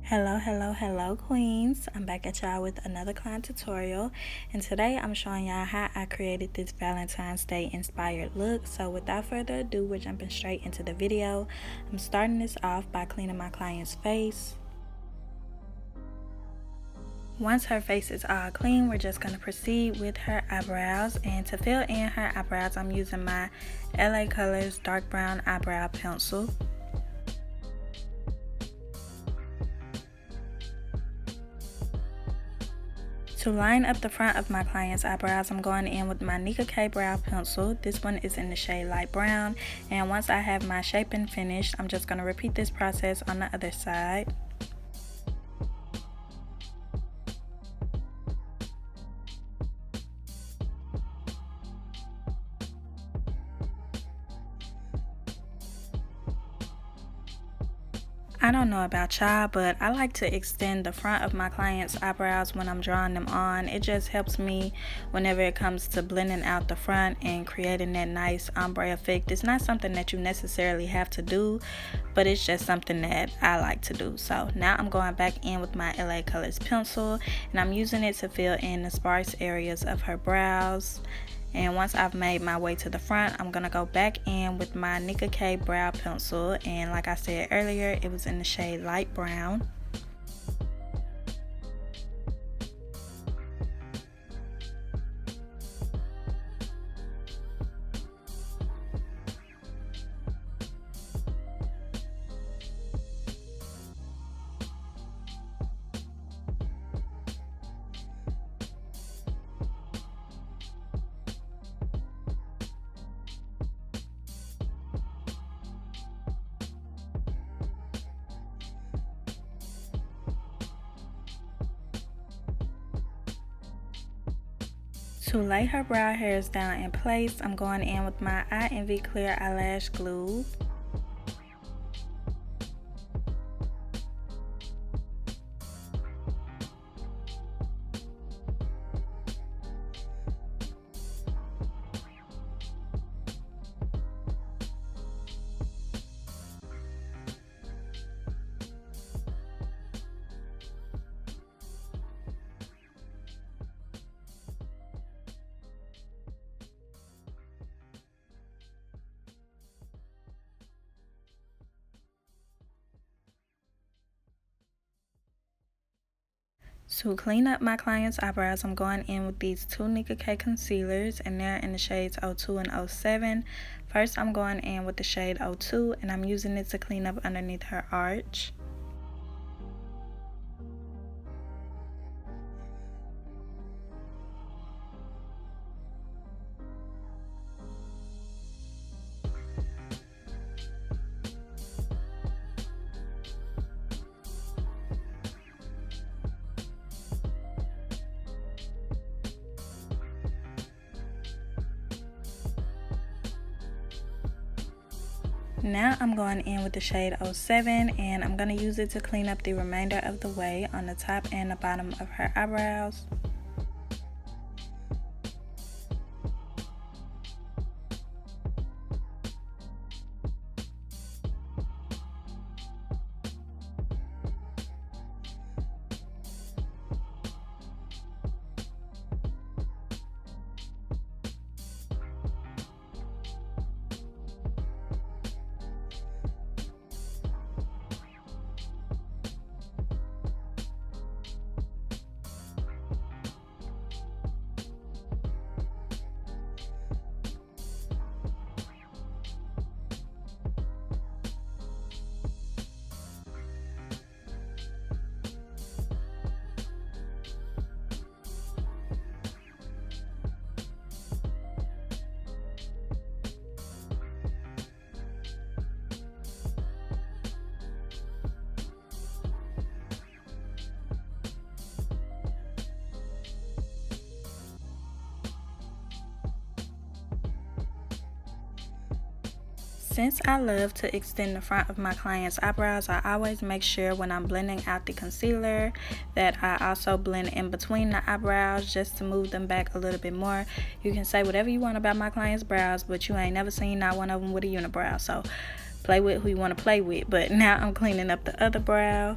Hello queens. I'm back at y'all with another client tutorial, and today I'm showing y'all how I created this Valentine's Day inspired look. So without further ado, we're jumping straight into the video. I'm starting this off by cleaning my client's face. Once her face is all clean, we're just going to proceed with her eyebrows, and to fill in her eyebrows I'm using my LA Colors dark brown eyebrow pencil. To line up the front of my client's eyebrows, I'm going in with my Nicka K brow pencil. This one is in the shade light brown, and once I have my shaping finished, I'm just going to repeat this process on the other side. I don't know about y'all, but I like to extend the front of my client's eyebrows when I'm drawing them on. It just helps me whenever it comes to blending out the front and creating that nice ombre effect. It's not something that you necessarily have to do, but it's just something that I like to do. So now I'm going back in with my LA Colors pencil, and I'm using it to fill in the sparse areas of her brows. And once I've made my way to the front, I'm gonna go back in with my Nicka K brow pencil, and like I said earlier, it was in the shade light brown. To lay her brow hairs down in place, I'm going in with my Eye Envy Clear Eyelash Glue. To clean up my client's eyebrows, I'm going in with these two Nicka K concealers, and they're in the shades 02 and 07. First, I'm going in with the shade 02, and I'm using it to clean up underneath her arch. Now I'm going in with the shade 07, and I'm going to use it to clean up the remainder of the way on the top and the bottom of her eyebrows. Since I love to extend the front of my client's eyebrows, I always make sure when I'm blending out the concealer that I also blend in between the eyebrows just to move them back a little bit more. You can say whatever you want about my client's brows, but you ain't never seen not one of them with a unibrow, so play with who you want to play with. But now I'm cleaning up the other brow.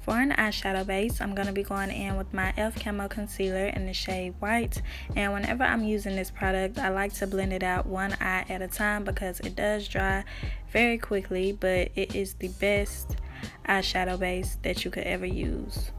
For an eyeshadow base, I'm going to be going in with my e.l.f. Camo Concealer in the shade White. And whenever I'm using this product, I like to blend it out one eye at a time because it does dry very quickly, but it is the best eyeshadow base that you could ever use.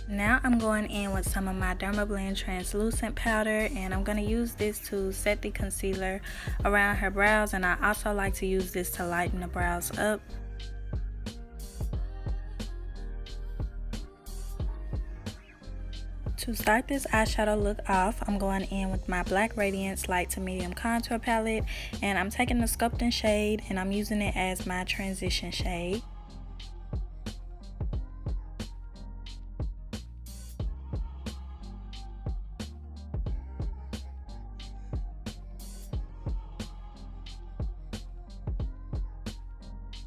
Now I'm going in with some of my Dermablend Translucent powder, and I'm going to use this to set the concealer around her brows, and I also like to use this to lighten the brows up. To start this eyeshadow look off, I'm going in with my Black Radiance Light to Medium Contour Palette, and I'm taking the Sculpting shade and I'm using it as my transition shade.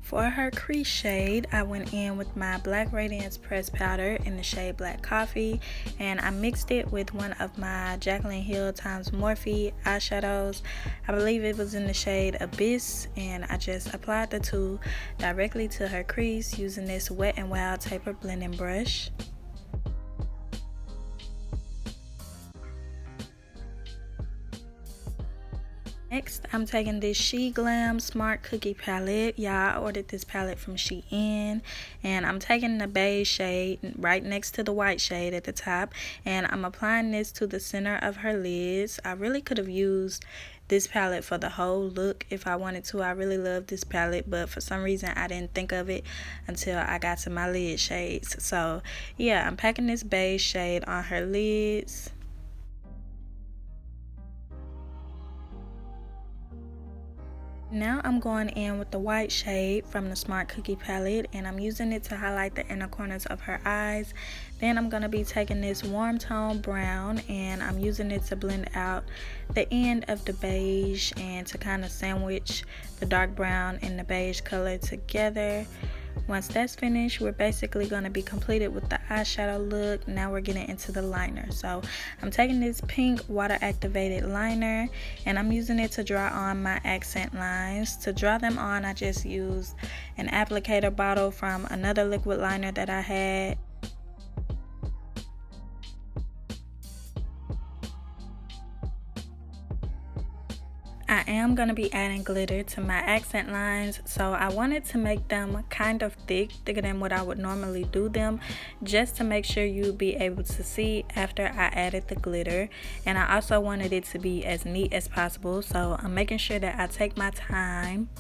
For her crease shade, I went in with my Black Radiance Pressed Powder in the shade Black Coffee, and I mixed it with one of my Jaclyn Hill x Morphe eyeshadows. I believe it was in the shade Abyss, and I just applied the two directly to her crease using this Wet n Wild taper blending brush. Next, I'm taking this She Glam Smart Cookie palette. Y'all, I ordered this palette from Shein, and I'm taking the beige shade right next to the white shade at the top, and I'm applying this to the center of her lids. I really could have used this palette for the whole look if I wanted to. I really love this palette, but for some reason I didn't think of it until I got to my lid shades. So yeah, I'm packing this beige shade on her lids. Now I'm going in with the white shade from the Smart Cookie palette, and I'm using it to highlight the inner corners of her eyes. Then I'm going to be taking this warm tone brown, and I'm using it to blend out the end of the beige and to kind of sandwich the dark brown and the beige color together. Once that's finished, we're basically going to be completed with the eyeshadow look. Now we're getting into the liner. So I'm taking this pink water activated liner, and I'm using it to draw on my accent lines. To draw them on, I just used an applicator bottle from another liquid liner that I had. I am going to be adding glitter to my accent lines, so I wanted to make them kind of thicker than what I would normally do them, just to make sure you'll be able to see after I added the glitter. And I also wanted it to be as neat as possible, so I'm making sure that I take my time.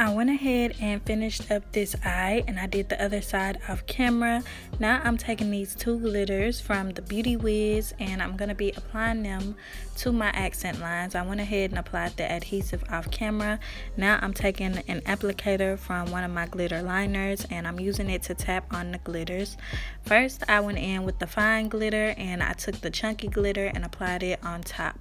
I went ahead and finished up this eye, and I did the other side off camera. Now I'm taking these two glitters from the Beauty Whiz, and I'm going to be applying them to my accent lines. I went ahead and applied the adhesive off camera. Now I'm taking an applicator from one of my glitter liners, and I'm using it to tap on the glitters. First, I went in with the fine glitter, and I took the chunky glitter and applied it on top.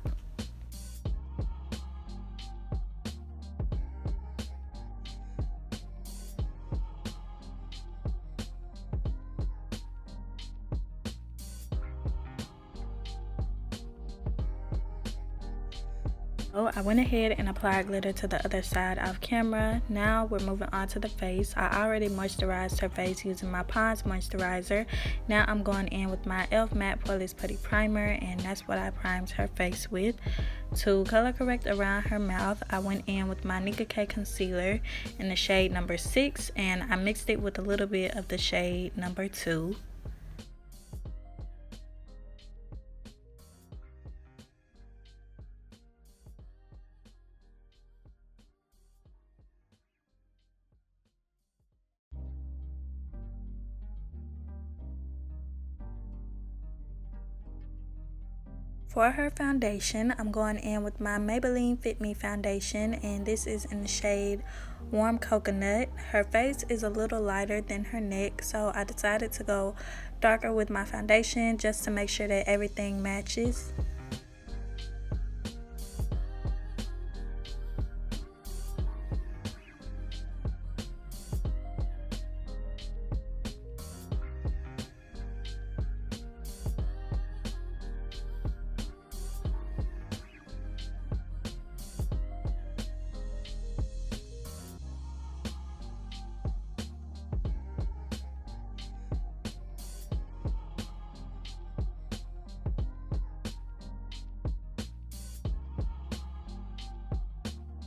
So I went ahead and applied glitter to the other side off camera. Now we're moving on to the face. I already moisturized her face using my Pond's moisturizer. Now I'm going in with my e.l.f. Matte Poreless Putty Primer, and that's what I primed her face with. To color correct around her mouth, I went in with my Nicka K concealer in the shade number 6, and I mixed it with a little bit of the shade number 2. For her foundation, I'm going in with my Maybelline Fit Me foundation, and this is in the shade Warm Coconut. Her face is a little lighter than her neck, so I decided to go darker with my foundation just to make sure that everything matches.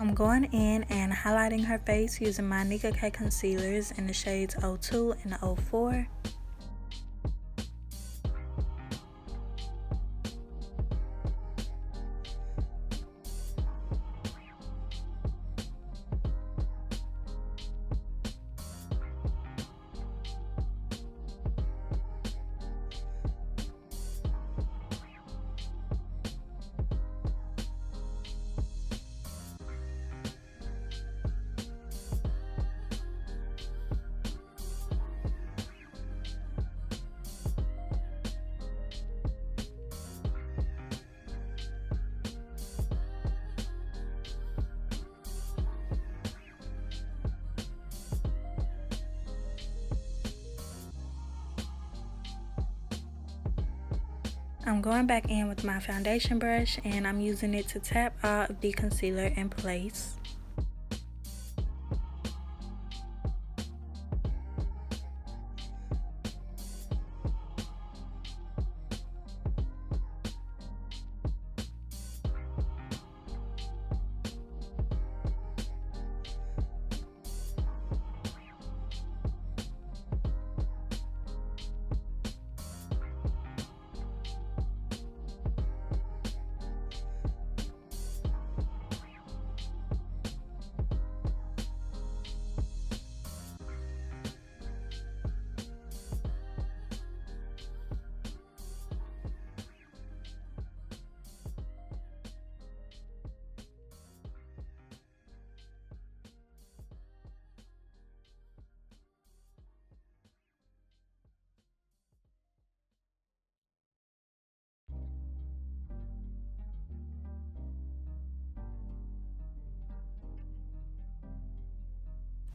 I'm going in and highlighting her face using my Nicka K concealers in the shades 02 and 04. I'm going back in with my foundation brush and I'm using it to tap all of the concealer in place.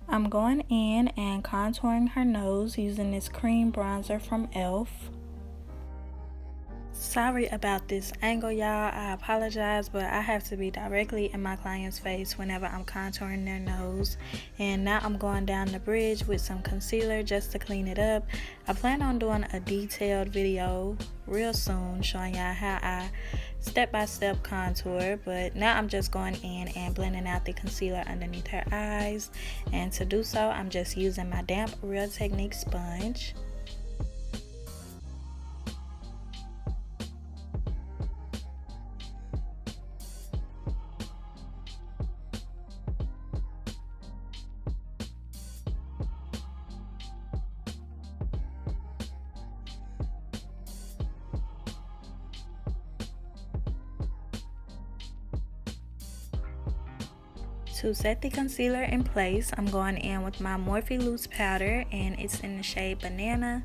I'm going in and contouring her nose using this cream bronzer from e.l.f. Sorry about this angle, y'all. I apologize, but I have to be directly in my client's face whenever I'm contouring their nose. And now I'm going down the bridge with some concealer just to clean it up. I plan on doing a detailed video real soon showing y'all how I step-by-step contour, but now I'm just going in and blending out the concealer underneath her eyes. And to do so, I'm just using my damp Real Technique sponge. To set the concealer in place, I'm going in with my Morphe loose powder, and it's in the shade Banana.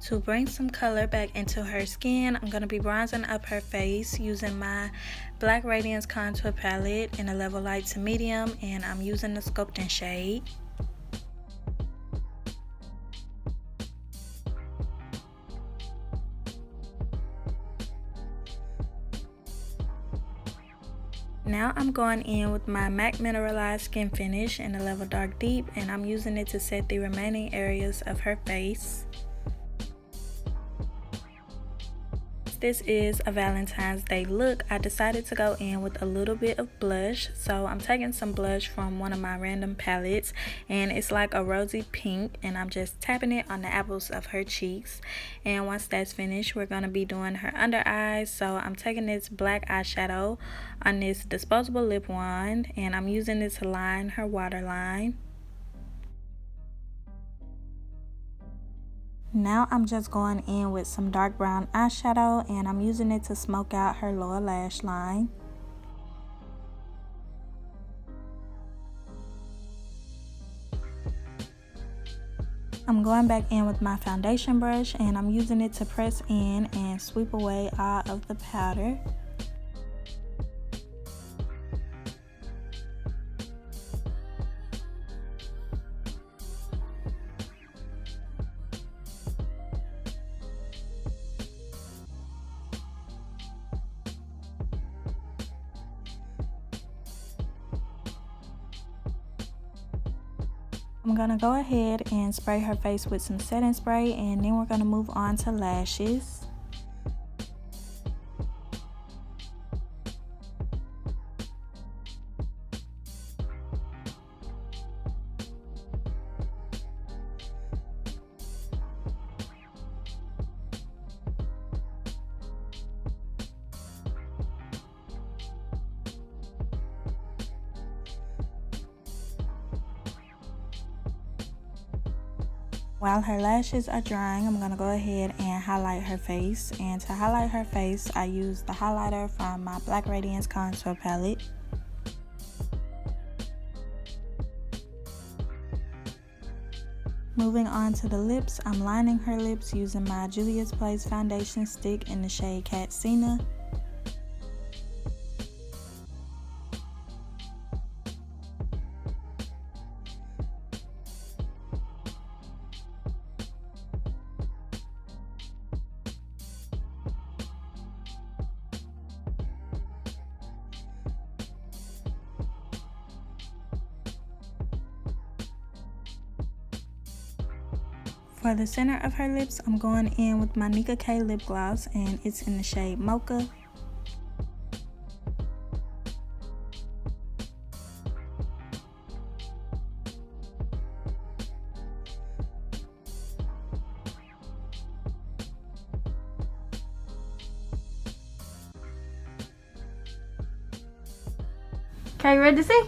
To bring some color back into her skin, I'm going to be bronzing up her face using my Black Radiance Contour Palette in a level light to medium, and I'm using the Sculpting shade. Now I'm going in with my MAC Mineralized Skin Finish in the level Dark Deep, and I'm using it to set the remaining areas of her face. This is a Valentine's Day look. I decided to go in with a little bit of blush, so I'm taking some blush from one of my random palettes, and it's like a rosy pink, and I'm just tapping it on the apples of her cheeks. And once that's finished, we're going to be doing her under eyes. So I'm taking this black eyeshadow on this disposable lip wand, and I'm using it to line her waterline. Now I'm just going in with some dark brown eyeshadow, and I'm using it to smoke out her lower lash line. I'm going back in with my foundation brush, and I'm using it to press in and sweep away all of the powder. I'm going to go ahead and spray her face with some setting spray, and then we're going to move on to lashes. While her lashes are drying, I'm going to go ahead and highlight her face. And to highlight her face, I use the highlighter from my Black Radiance Contour Palette. Moving on to the lips, I'm lining her lips using my Juvia's Place foundation stick in the shade Katsina. For the center of her lips, I'm going in with my Nicka K lip gloss, and it's in the shade Mocha. Okay, you ready to see?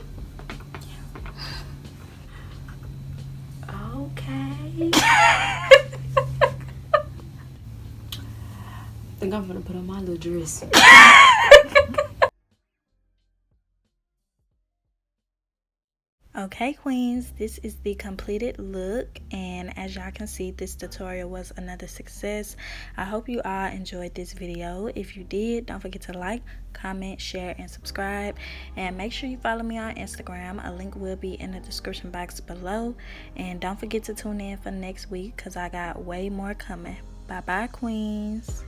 Okay. I think I'm gonna put on my little dress. Okay queens, this is the completed look, and as y'all can see, this tutorial was another success. I hope you all enjoyed this video. If you did, don't forget to like, comment, share, and subscribe, and make sure you follow me on Instagram. A link will be in the description box below, and don't forget to tune in for next week because I got way more coming. Bye bye queens.